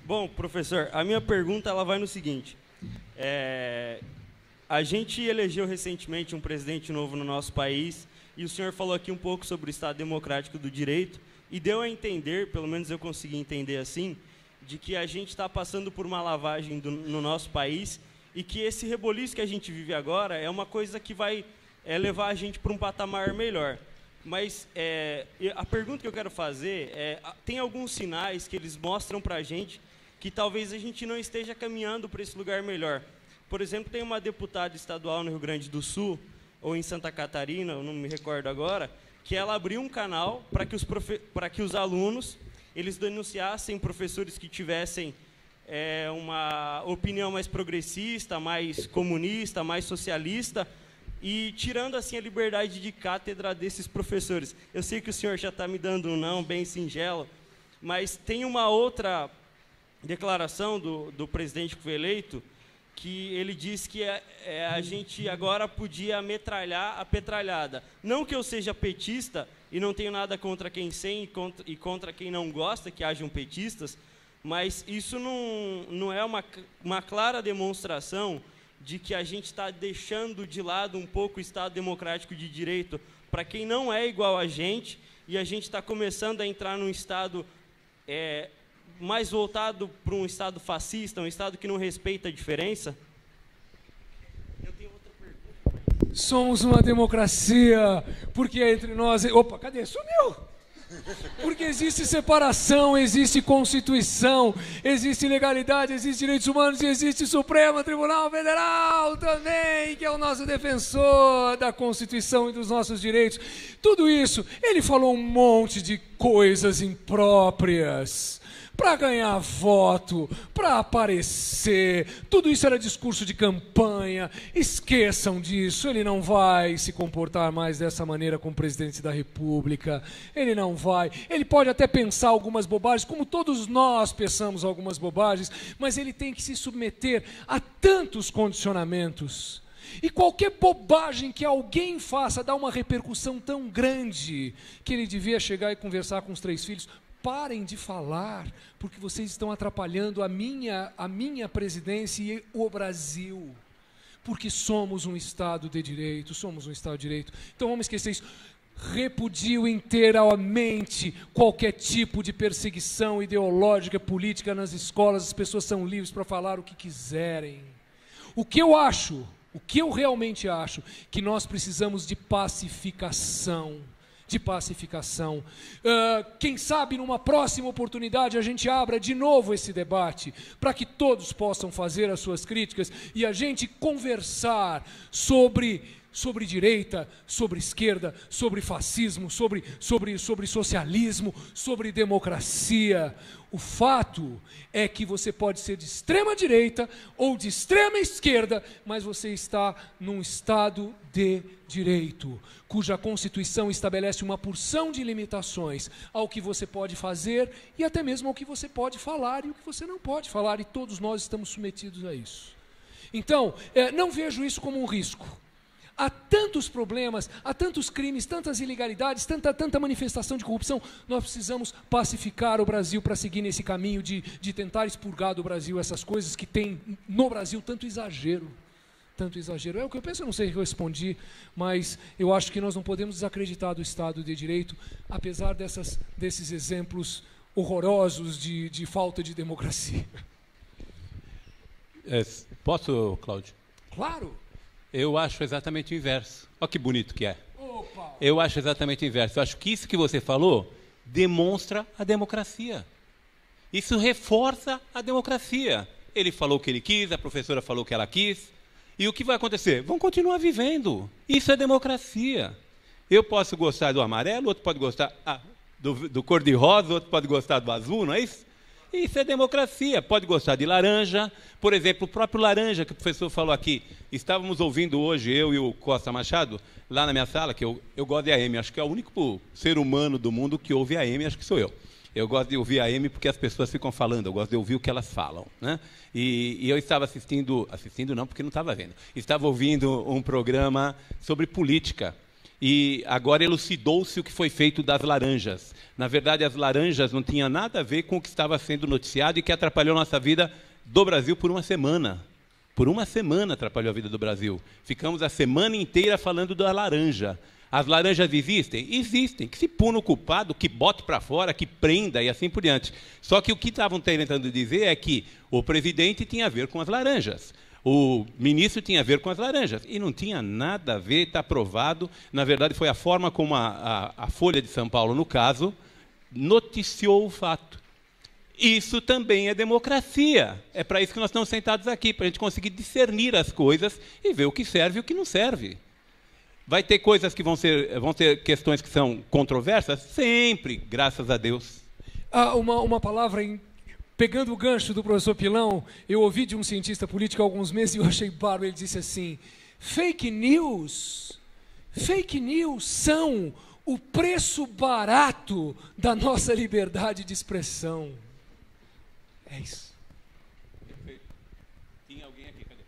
Bom, professor, a minha pergunta ela vai no seguinte. A gente elegeu recentemente um presidente novo no nosso país e o senhor falou aqui um pouco sobre o Estado Democrático do Direito e deu a entender, pelo menos eu consegui entender assim, de que a gente está passando por uma lavagem no nosso país e que esse reboliço que a gente vive agora é uma coisa que vai levar a gente para um patamar melhor. Mas a pergunta que eu quero fazer tem alguns sinais que eles mostram para a gente que talvez a gente não esteja caminhando para esse lugar melhor. Por exemplo, tem uma deputada estadual no Rio Grande do Sul, ou em Santa Catarina, eu não me recordo agora, que ela abriu um canal para que os alunos eles denunciassem professores que tivessem uma opinião mais progressista, mais comunista, mais socialista, e tirando assim a liberdade de cátedra desses professores. Eu sei que o senhor já está me dando um não bem singelo, mas tem uma outra declaração do presidente que foi eleito, que ele disse que a gente agora podia metralhar a petralhada. Não que eu seja petista, e não tenho nada contra quem tem e contra quem não gosta que hajam petistas, mas isso não é uma clara demonstração de que a gente está deixando de lado um pouco o Estado Democrático de Direito para quem não é igual a gente, e a gente está começando a entrar num Estado mais voltado para um Estado fascista, um Estado que não respeita a diferença? Eu tenho outra pergunta. Somos uma democracia, porque entre nós... Opa, cadê? Sumiu! Porque existe separação, existe Constituição, existe legalidade, existe direitos humanos e existe Supremo Tribunal Federal também, que é o nosso defensor da Constituição e dos nossos direitos. Tudo isso, ele falou um monte de coisas impróprias para ganhar voto, para aparecer. Tudo isso era discurso de campanha. Esqueçam disso. Ele não vai se comportar mais dessa maneira como presidente da República. Ele não vai. Ele pode até pensar algumas bobagens, como todos nós pensamos algumas bobagens, mas ele tem que se submeter a tantos condicionamentos. E qualquer bobagem que alguém faça dá uma repercussão tão grande que ele devia chegar e conversar com os 3 filhos. Parem de falar, porque vocês estão atrapalhando a minha presidência e o Brasil. Porque somos um Estado de Direito, somos um Estado de Direito. Então vamos esquecer isso. Repudio inteiramente qualquer tipo de perseguição ideológica, política nas escolas. As pessoas são livres para falar o que quiserem. O que eu realmente acho, que nós precisamos de pacificação. Quem sabe numa próxima oportunidade a gente abra de novo esse debate, para que todos possam fazer as suas críticas e a gente conversar sobre direita, sobre esquerda, sobre fascismo, sobre socialismo, sobre democracia. O fato é que você pode ser de extrema direita ou de extrema esquerda, mas você está num Estado de Direito, cuja Constituição estabelece uma porção de limitações ao que você pode fazer e até mesmo ao que você pode falar e o que você não pode falar, e todos nós estamos submetidos a isso. Então, não vejo isso como um risco. Há tantos problemas, há tantos crimes, tantas ilegalidades, tanta manifestação de corrupção. Nós precisamos pacificar o Brasil para seguir nesse caminho de tentar expurgar do Brasil essas coisas que tem no Brasil tanto exagero. É o que eu penso, eu não sei se eu respondi, mas eu acho que nós não podemos desacreditar do Estado de Direito, apesar desses exemplos horrorosos de falta de democracia. Posso, Cláudio? Claro. Eu acho exatamente o inverso. Olha que bonito que é. Opa. Eu acho exatamente o inverso. Eu acho que isso que você falou demonstra a democracia. Isso reforça a democracia. Ele falou o que ele quis, a professora falou o que ela quis. E o que vai acontecer? Vão continuar vivendo. Isso é democracia. Eu posso gostar do amarelo, outro pode gostar do cor-de-rosa, outro pode gostar do azul, não é isso? Isso é democracia. Pode gostar de laranja. Por exemplo, o próprio laranja que o professor falou aqui. Estávamos ouvindo hoje, eu e o Costa Machado, lá na minha sala, que eu gosto de AM. Acho que é o único ser humano do mundo que ouve AM, acho que sou eu. Eu gosto de ouvir AM porque as pessoas ficam falando, eu gosto de ouvir o que elas falam, né? E eu estava assistindo não, porque não estava vendo, estava ouvindo um programa sobre política. E agora elucidou-se o que foi feito das laranjas. Na verdade, as laranjas não tinham nada a ver com o que estava sendo noticiado e que atrapalhou a nossa vida do Brasil por uma semana. Por uma semana atrapalhou a vida do Brasil. Ficamos a semana inteira falando da laranja. As laranjas existem? Existem. Que se puna o culpado, que bote para fora, que prenda e assim por diante. Só que o que estavam tentando dizer é que o presidente tinha a ver com as laranjas. O ministro tinha a ver com as laranjas. E não tinha nada a ver, está provado. Na verdade, foi a forma como a Folha de São Paulo, no caso, noticiou o fato. Isso também é democracia. É para isso que nós estamos sentados aqui, para a gente conseguir discernir as coisas e ver o que serve e o que não serve. Vai ter coisas que vão ter questões que são controversas? Sempre, graças a Deus. Uma palavra, pegando o gancho do professor Pilão, eu ouvi de um cientista político há alguns meses e eu achei bárbaro. Ele disse assim: fake news são o preço barato da nossa liberdade de expressão. É isso. Perfeito. Tinha alguém aqui, cadê?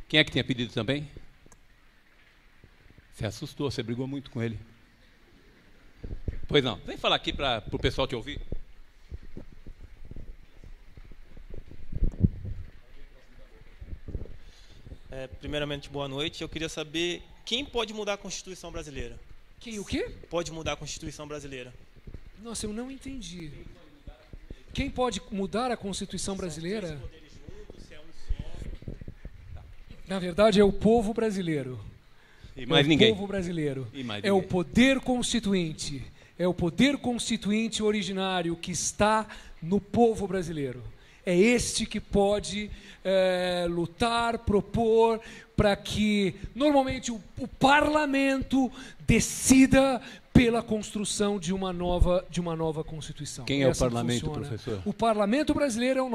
Quem é que tinha pedido também? Você assustou, você brigou muito com ele. Pois não. Vem falar aqui para o pessoal te ouvir. Primeiramente, boa noite. Eu queria saber quem pode mudar a Constituição brasileira. Quem o quê? Pode mudar a Constituição brasileira. Nossa, eu não entendi. Quem pode mudar a Constituição brasileira? São 3 poderes juntos, se é um só. Na verdade, é o povo brasileiro. E mais ninguém. É o povo brasileiro. E mais é o ninguém. poder constituinte. É o poder constituinte originário que está no povo brasileiro. É este que pode lutar, propor, para que, normalmente, o parlamento decida pela construção de uma nova Constituição. Quem é o parlamento, professor? O parlamento brasileiro é o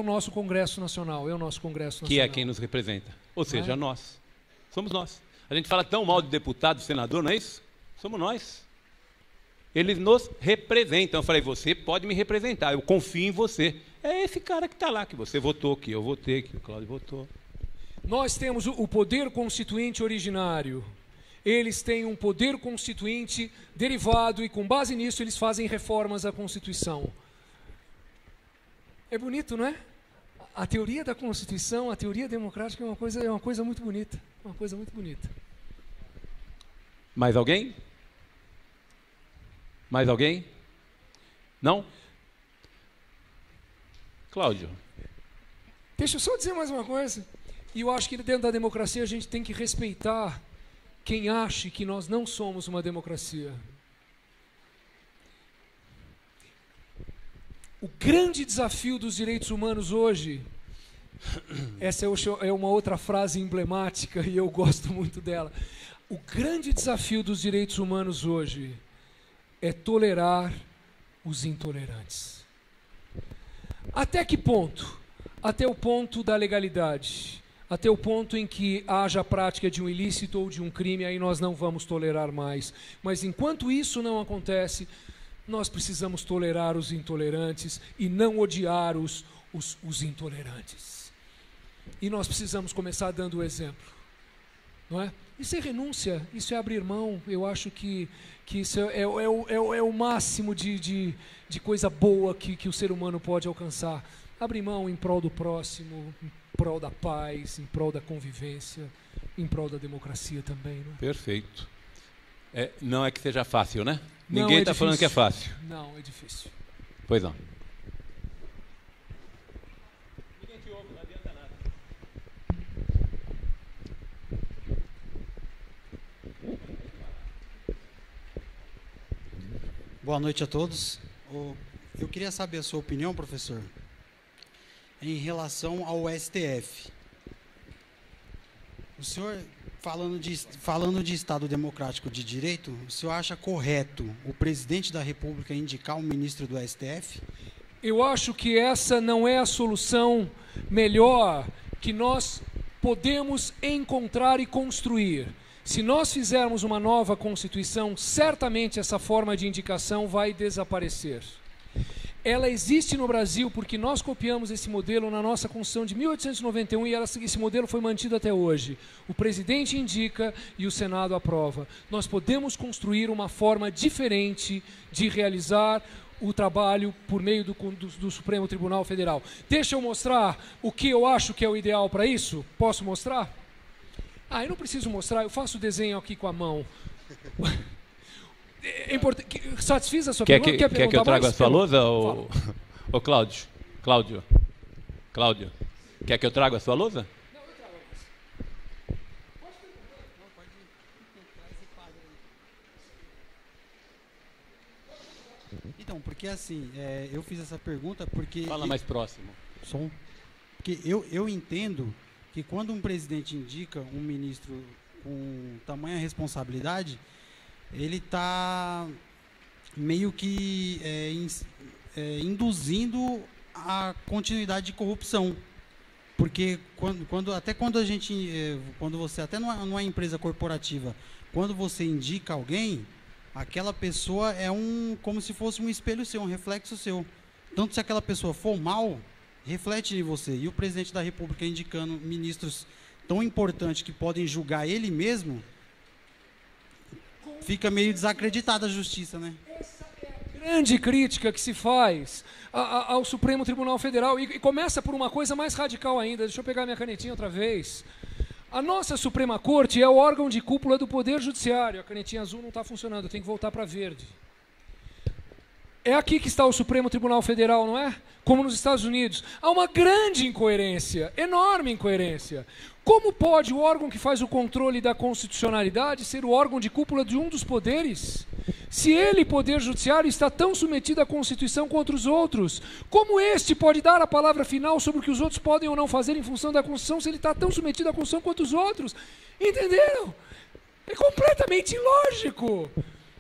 nosso Congresso Nacional. É o nosso Congresso Nacional. Que é quem nos representa. Ou seja, nós. Somos nós. A gente fala tão mal de deputado, senador, não é isso? Somos nós. Eles nos representam. Eu falei, você pode me representar, eu confio em você. É esse cara que está lá, que você votou, que eu votei, que o Cláudio votou. Nós temos o poder constituinte originário. Eles têm um poder constituinte derivado e, com base nisso, eles fazem reformas à Constituição. É bonito, não é? A teoria da Constituição, a teoria democrática é uma coisa muito bonita. Uma coisa muito bonita. Mais alguém? Mais alguém? Não? Cláudio. Deixa eu só dizer mais uma coisa. E eu acho que dentro da democracia a gente tem que respeitar quem ache que nós não somos uma democracia. O grande desafio dos direitos humanos hoje, essa é uma outra frase emblemática e eu gosto muito dela. O grande desafio dos direitos humanos hoje é tolerar os intolerantes. Até que ponto? Até o ponto da legalidade. Até o ponto em que haja a prática de um ilícito ou de um crime, aí nós não vamos tolerar mais. Mas enquanto isso não acontece, nós precisamos tolerar os intolerantes e não odiar os intolerantes. E nós precisamos começar dando o exemplo. Não é? Isso é renúncia, isso é abrir mão. Eu acho que isso é o máximo de coisa boa que o ser humano pode alcançar. Abrir mão em prol do próximo, em prol da paz, em prol da convivência, em prol da democracia também. Não é? Perfeito. Não é que seja fácil, né? Não, Ninguém está falando que é fácil. Não, é difícil. Pois não. Ninguém te ouve, não adianta nada. Boa noite a todos. Eu queria saber a sua opinião, professor, em relação ao STF. O senhor, falando de Estado democrático de direito, o senhor acha correto o presidente da República indicar um ministro do STF? Eu acho que essa não é a solução melhor que nós podemos encontrar e construir. Se nós fizermos uma nova Constituição, certamente essa forma de indicação vai desaparecer. ela existe no Brasil porque nós copiamos esse modelo na nossa Constituição de 1891 e esse modelo foi mantido até hoje. O presidente indica e o Senado aprova. Nós podemos construir uma forma diferente de realizar o trabalho por meio do Supremo Tribunal Federal. Deixa eu mostrar o que eu acho que é o ideal para isso? Posso mostrar? Eu não preciso mostrar, eu faço o desenho aqui com a mão. Satisfiz a sua pergunta? Quer que eu traga a sua lousa, ô Cláudio? Cláudio, quer que eu traga a sua lousa? Não, eu trago a lousa. Pode perguntar. Não, pode ir. Então, porque assim, eu fiz essa pergunta porque... Fala mais próximo. Porque eu entendo que quando um presidente indica um ministro com tamanha responsabilidade, ele está meio que induzindo a continuidade de corrupção. Porque quando você, até numa empresa corporativa, quando você indica alguém, aquela pessoa é como se fosse um espelho seu, um reflexo seu. Tanto se aquela pessoa for mal, reflete em você. E o presidente da República indicando ministros tão importantes que podem julgar ele mesmo, fica meio desacreditada a justiça, né? Essa é a grande crítica que se faz ao Supremo Tribunal Federal. E começa por uma coisa mais radical ainda. Deixa eu pegar minha canetinha outra vez. A nossa Suprema Corte é o órgão de cúpula do Poder Judiciário. A canetinha azul não está funcionando, eu tenho que voltar para verde. É aqui que está o Supremo Tribunal Federal, não é? Como nos Estados Unidos. Há uma grande incoerência, enorme incoerência. Como pode o órgão que faz o controle da constitucionalidade ser o órgão de cúpula de um dos poderes? Se ele, Poder Judiciário, está tão submetido à Constituição contra os outros, como este pode dar a palavra final sobre o que os outros podem ou não fazer em função da Constituição se ele está tão submetido à Constituição quanto os outros? Entenderam? É completamente ilógico.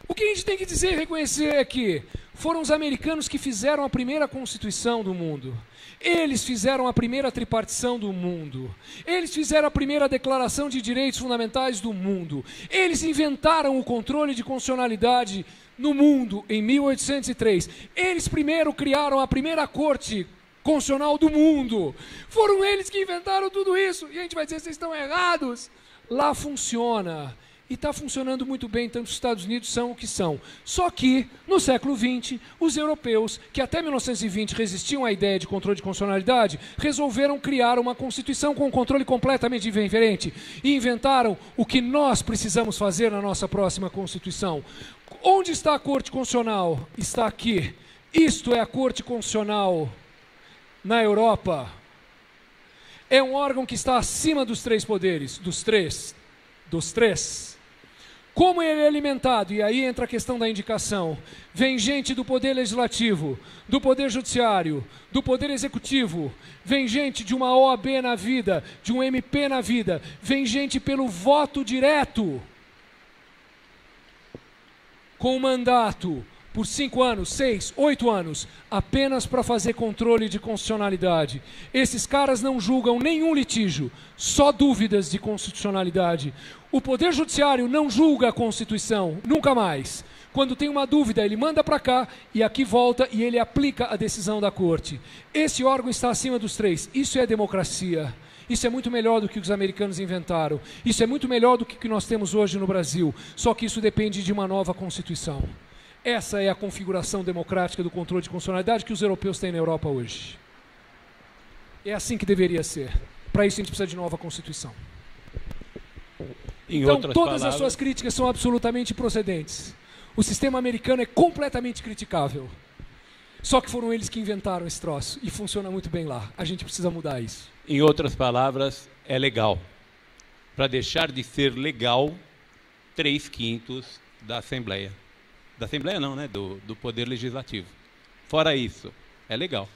O que a gente tem que dizer e reconhecer é que foram os americanos que fizeram a primeira Constituição do mundo. Eles fizeram a primeira tripartição do mundo. Eles fizeram a primeira Declaração de Direitos Fundamentais do mundo. Eles inventaram o controle de constitucionalidade no mundo em 1803. Eles primeiro criaram a primeira Corte Constitucional do mundo. Foram eles que inventaram tudo isso. E a gente vai dizer, vocês estão errados. Lá funciona. E está funcionando muito bem, tanto os Estados Unidos são o que são. Só que, no século XX, os europeus, que até 1920 resistiam à ideia de controle de constitucionalidade, resolveram criar uma Constituição com um controle completamente diferente e inventaram o que nós precisamos fazer na nossa próxima Constituição. Onde está a Corte Constitucional? Está aqui. Isto é a Corte Constitucional na Europa. É um órgão que está acima dos três poderes, dos três. Como ele é alimentado? E aí entra a questão da indicação. Vem gente do Poder Legislativo, do Poder Judiciário, do Poder Executivo, vem gente de uma OAB na vida, de um MP na vida, vem gente pelo voto direto, com mandato por 5 anos, 6, 8 anos, apenas para fazer controle de constitucionalidade. Esses caras não julgam nenhum litígio, só dúvidas de constitucionalidade. O Poder Judiciário não julga a Constituição, nunca mais. Quando tem uma dúvida, ele manda para cá e aqui volta e ele aplica a decisão da Corte. Esse órgão está acima dos três. Isso é democracia. Isso é muito melhor do que os americanos inventaram. Isso é muito melhor do que o que nós temos hoje no Brasil. Só que isso depende de uma nova Constituição. Essa é a configuração democrática do controle de constitucionalidade que os europeus têm na Europa hoje. É assim que deveria ser. Para isso a gente precisa de nova Constituição. Então todas as suas críticas são absolutamente procedentes. O sistema americano é completamente criticável. Só que foram eles que inventaram esse troço. E funciona muito bem lá. A gente precisa mudar isso. Em outras palavras, é legal. Para deixar de ser legal, 3/5 da Assembleia. Da Assembleia não, né? Do Poder Legislativo. Fora isso, é legal.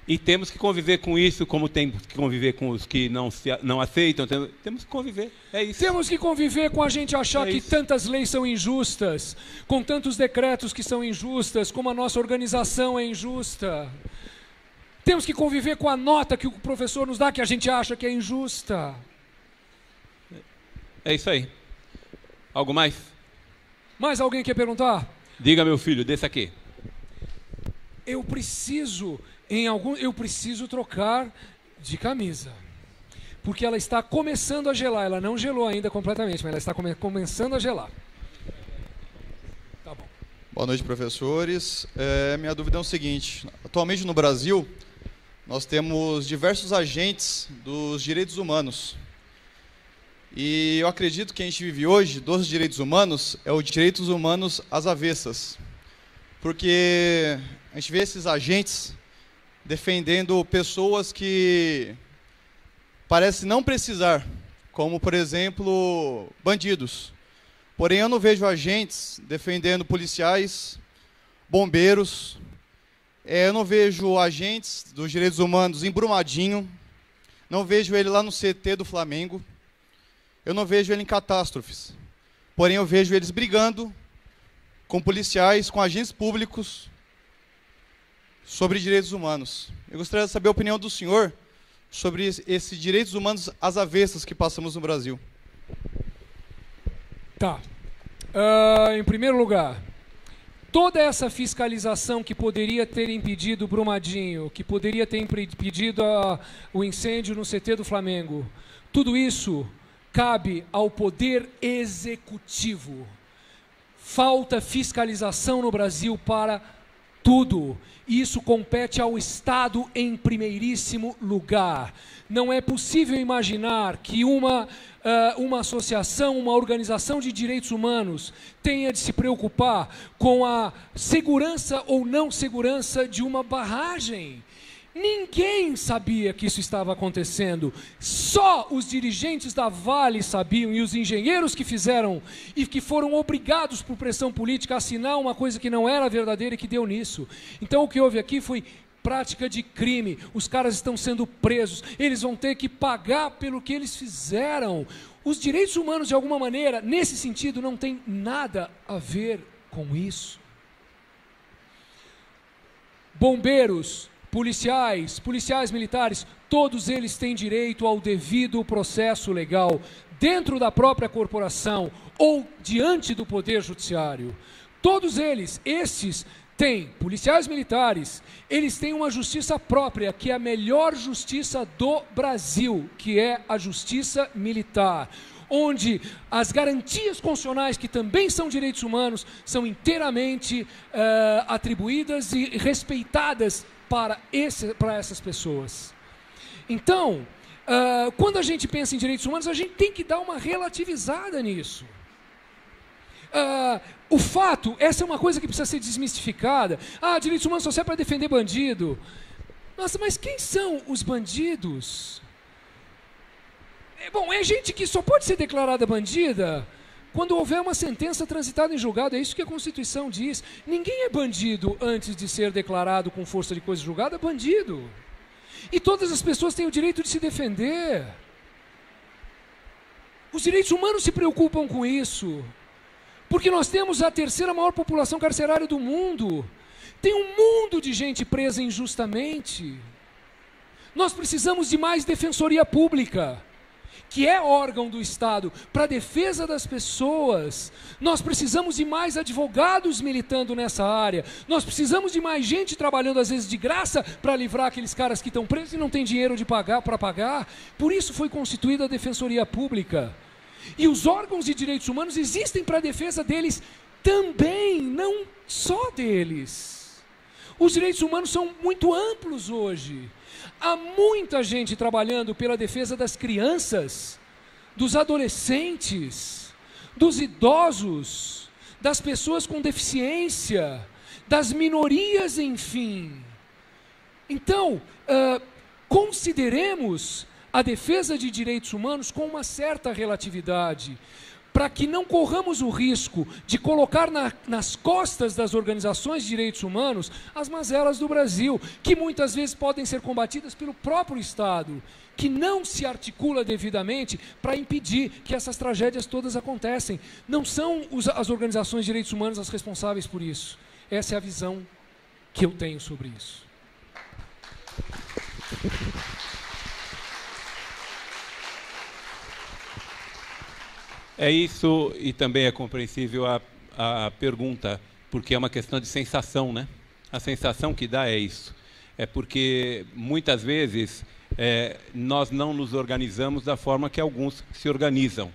E temos que conviver com isso, como temos que conviver com os que não aceitam. Temos que conviver, é isso. Temos que conviver com a gente achar que isso. Tantas leis são injustas, com tantos decretos que são injustas, como a nossa organização é injusta. Temos que conviver com a nota que o professor nos dá, que a gente acha que é injusta. É isso aí. Algo mais? Mais alguém quer perguntar? Diga, meu filho, desça aqui. eu preciso trocar de camisa. Porque ela está começando a gelar. Ela não gelou ainda completamente, mas ela está começando a gelar. Tá bom. Boa noite, professores. Minha dúvida é o seguinte. Atualmente no Brasil, nós temos diversos agentes dos direitos humanos. E eu acredito que a gente vive hoje dos direitos humanos é os direitos humanos às avessas. Porque a gente vê esses agentes defendendo pessoas que parecem não precisar, como, por exemplo, bandidos. Porém, eu não vejo agentes defendendo policiais, bombeiros. Eu não vejo agentes dos direitos humanos em Brumadinho. Não vejo ele lá no CT do Flamengo. Eu não vejo ele em catástrofes. Porém, eu vejo eles brigando com policiais, com agentes públicos, sobre direitos humanos. Eu gostaria de saber a opinião do senhor sobre esses direitos humanos às avessas que passamos no Brasil. Tá. Em primeiro lugar, toda essa fiscalização que poderia ter impedido o Brumadinho, que poderia ter impedido o incêndio no CT do Flamengo, tudo isso cabe ao Poder Executivo. Falta fiscalização no Brasil para tudo. Isso compete ao Estado em primeiríssimo lugar. Não é possível imaginar que uma associação, uma organização de direitos humanos tenha de se preocupar com a segurança ou não segurança de uma barragem. Ninguém sabia que isso estava acontecendo. Só os dirigentes da Vale sabiam e os engenheiros que fizeram e que foram obrigados por pressão política a assinar uma coisa que não era verdadeira e que deu nisso. Então o que houve aqui foi prática de crime. Os caras estão sendo presos. Eles vão ter que pagar pelo que eles fizeram. Os direitos humanos, de alguma maneira, nesse sentido, não tem nada a ver com isso. Bombeiros, policiais militares, todos eles têm direito ao devido processo legal, dentro da própria corporação ou diante do Poder Judiciário. Todos eles, estes têm, policiais militares, eles têm uma justiça própria, que é a melhor justiça do Brasil, que é a justiça militar, onde as garantias constitucionais, que também são direitos humanos, são inteiramente atribuídas e respeitadas para essas pessoas. Então, quando a gente pensa em direitos humanos, a gente tem que dar uma relativizada nisso. O fato, essa é uma coisa que precisa ser desmistificada. Direitos humanos só serve para defender bandido. Nossa, mas quem são os bandidos? Bom, é gente que só pode ser declarada bandida quando houver uma sentença transitada em julgado. É isso que a Constituição diz. Ninguém é bandido antes de ser declarado com força de coisa julgada bandido. E todas as pessoas têm o direito de se defender. Os direitos humanos se preocupam com isso. Porque nós temos a terceira maior população carcerária do mundo. Tem um mundo de gente presa injustamente. Nós precisamos de mais defensoria pública, que é órgão do Estado, para a defesa das pessoas. Nós precisamos de mais advogados militando nessa área. Nós precisamos de mais gente trabalhando, às vezes de graça, para livrar aqueles caras que estão presos e não têm dinheiro para pagar. Por isso foi constituída a Defensoria Pública. E os órgãos de direitos humanos existem para a defesa deles também, não só deles. Os direitos humanos são muito amplos hoje. Há muita gente trabalhando pela defesa das crianças, dos adolescentes, dos idosos, das pessoas com deficiência, das minorias, enfim. Então, consideremos a defesa de direitos humanos com uma certa relatividade, para que não corramos o risco de colocar nas costas das organizações de direitos humanos as mazelas do Brasil, que muitas vezes podem ser combatidas pelo próprio Estado, que não se articula devidamente para impedir que essas tragédias todas acontecem. Não são as organizações de direitos humanos as responsáveis por isso. Essa é a visão que eu tenho sobre isso. É isso, e também é compreensível a pergunta, porque é uma questão de sensação, né? A sensação que dá é isso. É porque, muitas vezes, nós não nos organizamos da forma que alguns se organizam.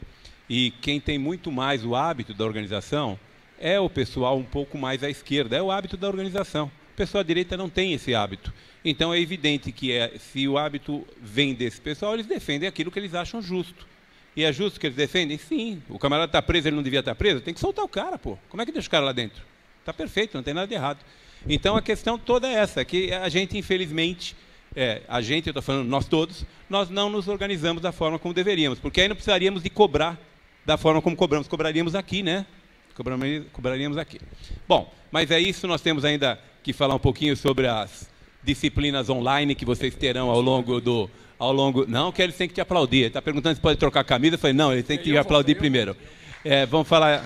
E quem tem muito mais o hábito da organização é o pessoal um pouco mais à esquerda, é o hábito da organização. O pessoal à direita não tem esse hábito. Então é evidente que se o hábito vem desse pessoal, eles defendem aquilo que eles acham justo. E é justo que eles defendem? Sim. O camarada está preso, ele não devia estar preso? Tem que soltar o cara, pô. Como é que deixa o cara lá dentro? Está perfeito, não tem nada de errado. Então a questão toda é essa, que a gente, infelizmente, eu estou falando nós todos, nós não nos organizamos da forma como deveríamos, porque aí não precisaríamos de cobrar da forma como cobramos, cobraríamos aqui, né? Cobraríamos aqui. Bom, mas é isso, nós temos ainda que falar um pouquinho sobre as disciplinas online que vocês terão ao longo do... Não, que eles têm que te aplaudir. Ele está perguntando se pode trocar a camisa. Eu falei, não, ele tem que te aplaudir primeiro. Vamos falar...